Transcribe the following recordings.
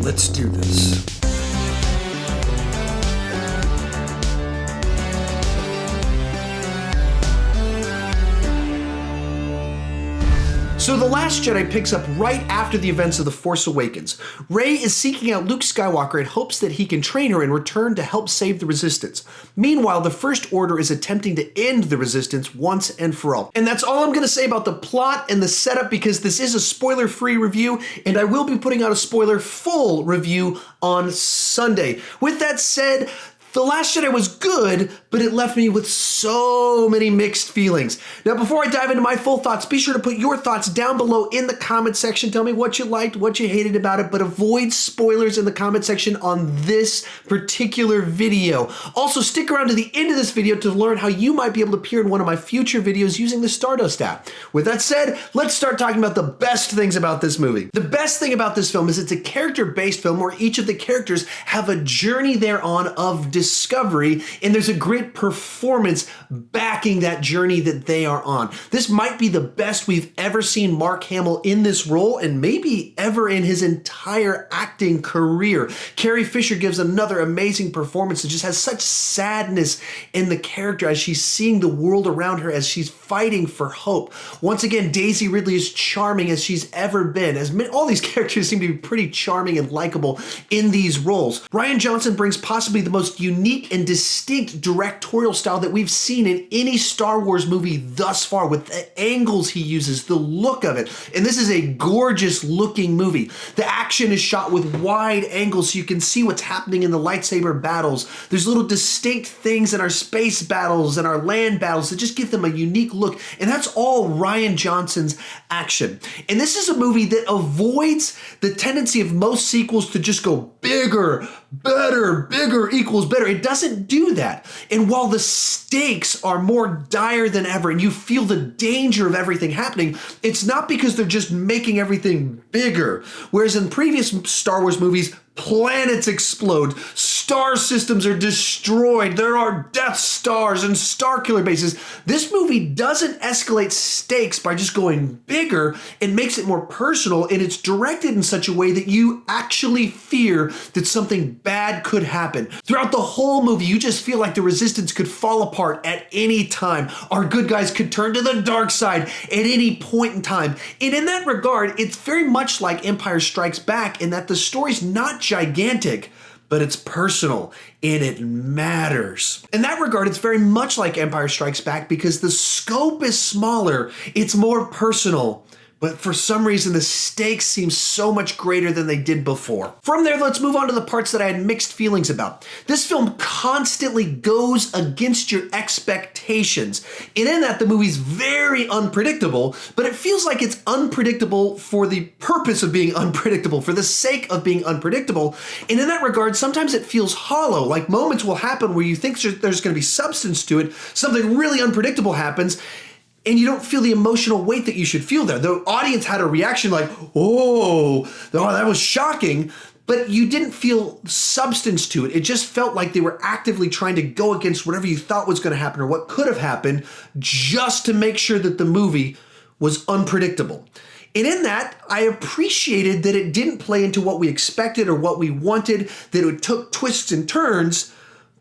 Let's do this. So The Last Jedi picks up right after the events of The Force Awakens. Rey is seeking out Luke Skywalker in hopes that he can train her and return to help save the Resistance. Meanwhile, the First Order is attempting to end the Resistance once and for all. And that's all I'm going to say about the plot and the setup, because this is a spoiler-free review, and I will be putting out a spoiler-full review on Sunday. With that said, The Last Jedi was good, but it left me with so many mixed feelings. Now, before I dive into my full thoughts, be sure to put your thoughts down below in the comment section. Tell me what you liked, what you hated about it, but avoid spoilers in the comment section on this particular video. Also, stick around to the end of this video to learn how you might be able to appear in one of my future videos using the Stardust app. With that said, let's start talking about the best things about this movie. The best thing about this film is it's a character-based film where each of the characters have a journey they're on of discovery, and there's a great performance backing that journey that they are on. This might be the best we've ever seen Mark Hamill in this role, and maybe ever in his entire acting career. Carrie Fisher gives another amazing performance that just has such sadness in the character as she's seeing the world around her, as she's fighting for hope. Once again, Daisy Ridley is charming as she's ever been, as all these characters seem to be pretty charming and likable in these roles. Rian Johnson brings possibly the most unique and distinct directorial style that we've seen in any Star Wars movie thus far, with the angles he uses, the look of it. And this is a gorgeous looking movie. The action is shot with wide angles so you can see what's happening in the lightsaber battles. There's little distinct things in our space battles and our land battles that just give them a unique look. And that's all Rian Johnson's action. And this is a movie that avoids the tendency of most sequels to just go bigger, better, bigger equals better. It doesn't do that. And while the stakes are more dire than ever and you feel the danger of everything happening, it's not because they're just making everything bigger. Whereas in previous Star Wars movies, planets explode, star systems are destroyed, there are Death Stars and Starkiller bases. This movie doesn't escalate stakes by just going bigger. It makes it more personal, and it's directed in such a way that you actually fear that something bad could happen. Throughout the whole movie, you just feel like the Resistance could fall apart at any time. Our good guys could turn to the dark side at any point in time. And in that regard, it's very much like Empire Strikes Back in that the story's not gigantic, but it's personal and it matters. In that regard, it's very much like Empire Strikes Back because the scope is smaller, it's more personal, but for some reason the stakes seem so much greater than they did before. From there, let's move on to the parts that I had mixed feelings about. This film constantly goes against your expectations. And in that, the movie's very unpredictable, but it feels like it's unpredictable for the purpose of being unpredictable, for the sake of being unpredictable. And in that regard, sometimes it feels hollow, like moments will happen where you think there's going to be substance to it, something really unpredictable happens, and you don't feel the emotional weight that you should feel there. The audience had a reaction like, oh, that was shocking, but you didn't feel substance to it. It just felt like they were actively trying to go against whatever you thought was going to happen or what could have happened just to make sure that the movie was unpredictable. And in that, I appreciated that it didn't play into what we expected or what we wanted, that it took twists and turns,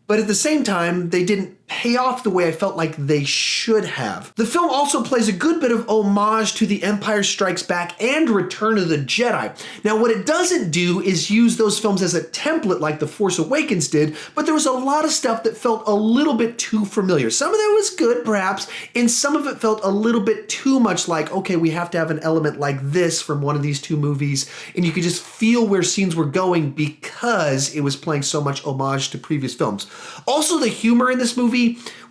but at the same time, they didn't pay off the way I felt like they should have. The film also plays a good bit of homage to The Empire Strikes Back and Return of the Jedi. Now, what it doesn't do is use those films as a template like The Force Awakens did, but there was a lot of stuff that felt a little bit too familiar. Some of that was good, perhaps, and some of it felt a little bit too much like, okay, we have to have an element like this from one of these two movies, and you could just feel where scenes were going because it was playing so much homage to previous films. Also, the humor in this movie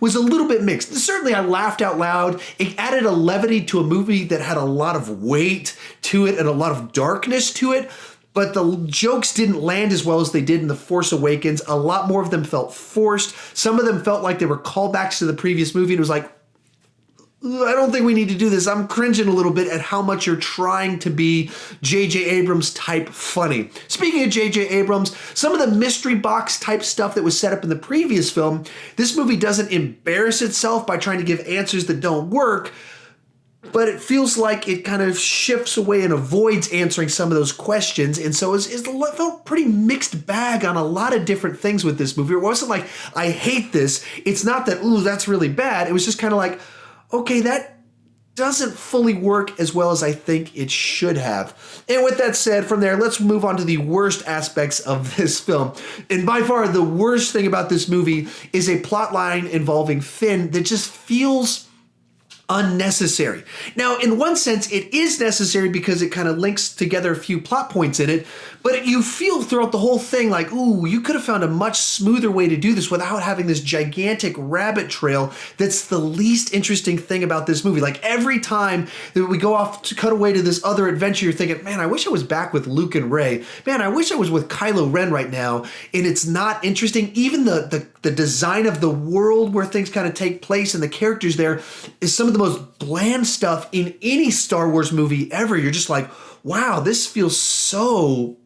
was a little bit mixed. Certainly, I laughed out loud. It added a levity to a movie that had a lot of weight to it and a lot of darkness to it, but the jokes didn't land as well as they did in The Force Awakens. A lot more of them felt forced. Some of them felt like they were callbacks to the previous movie, and it was like, I don't think we need to do this. I'm cringing a little bit at how much you're trying to be J.J. Abrams type funny. Speaking of J.J. Abrams, some of the mystery box type stuff that was set up in the previous film, this movie doesn't embarrass itself by trying to give answers that don't work, but it feels like it kind of shifts away and avoids answering some of those questions. And so it felt pretty mixed bag on a lot of different things with this movie. It wasn't like, I hate this. It's not that, ooh, that's really bad. It was just kind of like, okay, that doesn't fully work as well as I think it should have. And with that said, from there, let's move on to the worst aspects of this film. And by far, the worst thing about this movie is a plot line involving Finn that just feels unnecessary. Now, in one sense, it is necessary because it kind of links together a few plot points in it, but you feel throughout the whole thing like, ooh, you could have found a much smoother way to do this without having this gigantic rabbit trail that's the least interesting thing about this movie. Like every time that we go off to cut away to this other adventure, you're thinking, man, I wish I was back with Luke and Rey. Man, I wish I was with Kylo Ren right now. And it's not interesting. Even the design of the world where things kind of take place and the characters there is some of the most bland stuff in any Star Wars movie ever. You're just like, wow, this feels so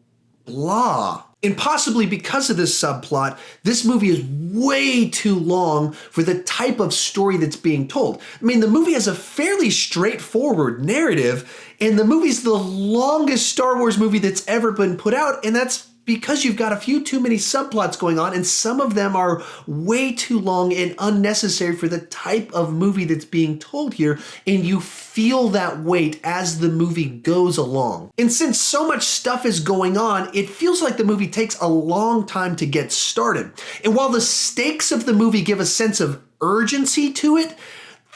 blah. And possibly because of this subplot, this movie is way too long for the type of story that's being told. I mean, the movie has a fairly straightforward narrative, and the movie's the longest Star Wars movie that's ever been put out, and that's because you've got a few too many subplots going on, and some of them are way too long and unnecessary for the type of movie that's being told here, and you feel that weight as the movie goes along. And since so much stuff is going on, it feels like the movie takes a long time to get started. And while the stakes of the movie give a sense of urgency to it,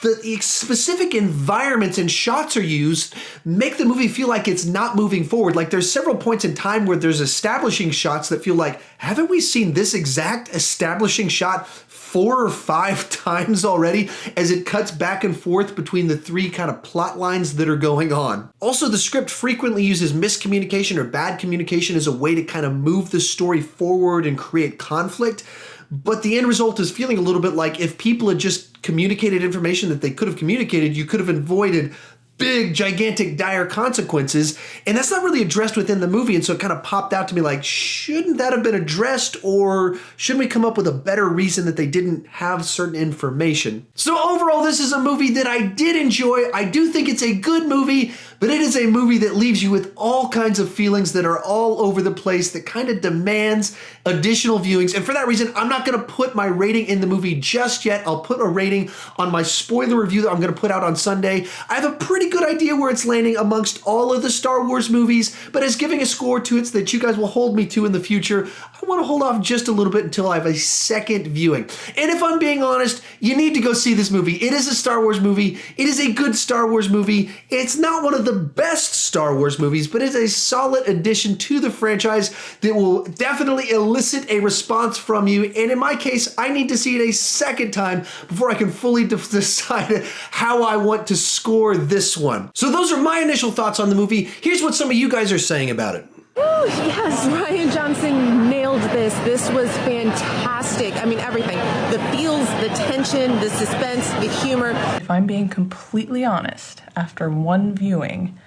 the specific environments and shots are used make the movie feel like it's not moving forward. Like there's several points in time where there's establishing shots that feel like, haven't we seen this exact establishing shot 4 or 5 times already, as it cuts back and forth between the 3 kind of plot lines that are going on. Also, the script frequently uses miscommunication or bad communication as a way to kind of move the story forward and create conflict. But the end result is feeling a little bit like if people had just communicated information that they could have communicated, you could have avoided big, gigantic, dire consequences. And that's not really addressed within the movie. And so it kind of popped out to me like, shouldn't that have been addressed? Or shouldn't we come up with a better reason that they didn't have certain information? So overall, this is a movie that I did enjoy. I do think it's a good movie, but it is a movie that leaves you with all kinds of feelings that are all over the place, that kind of demands additional viewings. And for that reason, I'm not going to put my rating in the movie just yet. I'll put a rating on my spoiler review that I'm going to put out on Sunday. I have a pretty good idea where it's landing amongst all of the Star Wars movies, but as giving a score to it so that you guys will hold me to in the future, I want to hold off just a little bit until I have a second viewing. And if I'm being honest, you need to go see this movie. It is a Star Wars movie. It is a good Star Wars movie. It's not one of the best Star Wars movies, but it's a solid addition to the franchise that will definitely elicit a response from you. And in my case, I need to see it a second time before I can fully decide how I want to score this one. So those are my initial thoughts on the movie. Here's what some of you guys are saying about it. Oh, yes, Rian Johnson nailed this. This was fantastic. I mean, everything. The feels, the tension, the suspense, the humor. If I'm being completely honest, after one viewing,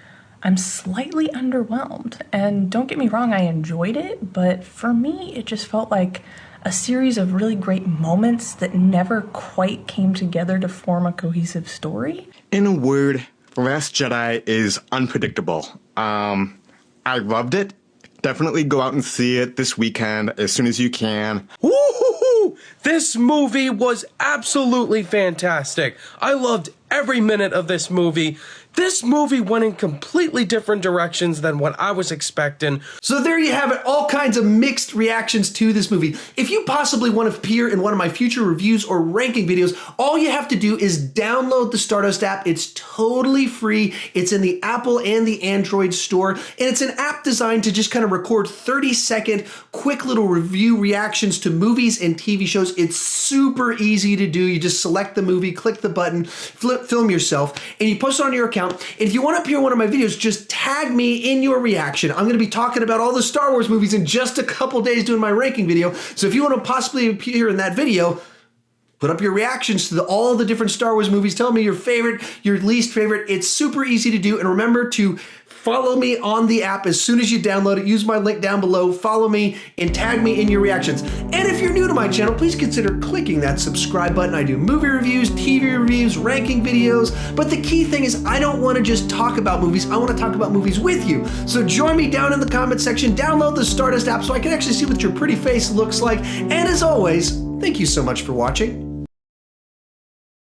I'm slightly underwhelmed. And don't get me wrong, I enjoyed it, but for me, it just felt like a series of really great moments that never quite came together to form a cohesive story. In a word, The Last Jedi is unpredictable. I loved it. Definitely go out and see it this weekend as soon as you can. Woo-hoo-hoo! This movie was absolutely fantastic. I loved every minute of this movie. This movie went in completely different directions than what I was expecting. So there you have it, all kinds of mixed reactions to this movie. If you possibly want to appear in one of my future reviews or ranking videos, all you have to do is download the Stardust app. It's totally free. It's in the Apple and the Android store, and it's an app designed to just kind of record 30-second quick little review reactions to movies and TV shows. It's super easy to do. You just select the movie, click the button, film yourself, and you post it on your account. And if you want to appear in one of my videos, just tag me in your reaction. I'm going to be talking about all the Star Wars movies in just a couple days doing my ranking video. So if you want to possibly appear in that video, put up your reactions to all the different Star Wars movies. Tell me your favorite, your least favorite. It's super easy to do. And remember to Follow me on the app as soon as you download it. Use my link down below. Follow me and tag me in your reactions. And if you're new to my channel, please consider clicking that subscribe button. I do movie reviews, TV reviews, ranking videos. But the key thing is I don't want to just talk about movies. I want to talk about movies with you. So join me down in the comment section. Download the Stardust app so I can actually see what your pretty face looks like. And as always, thank you so much for watching.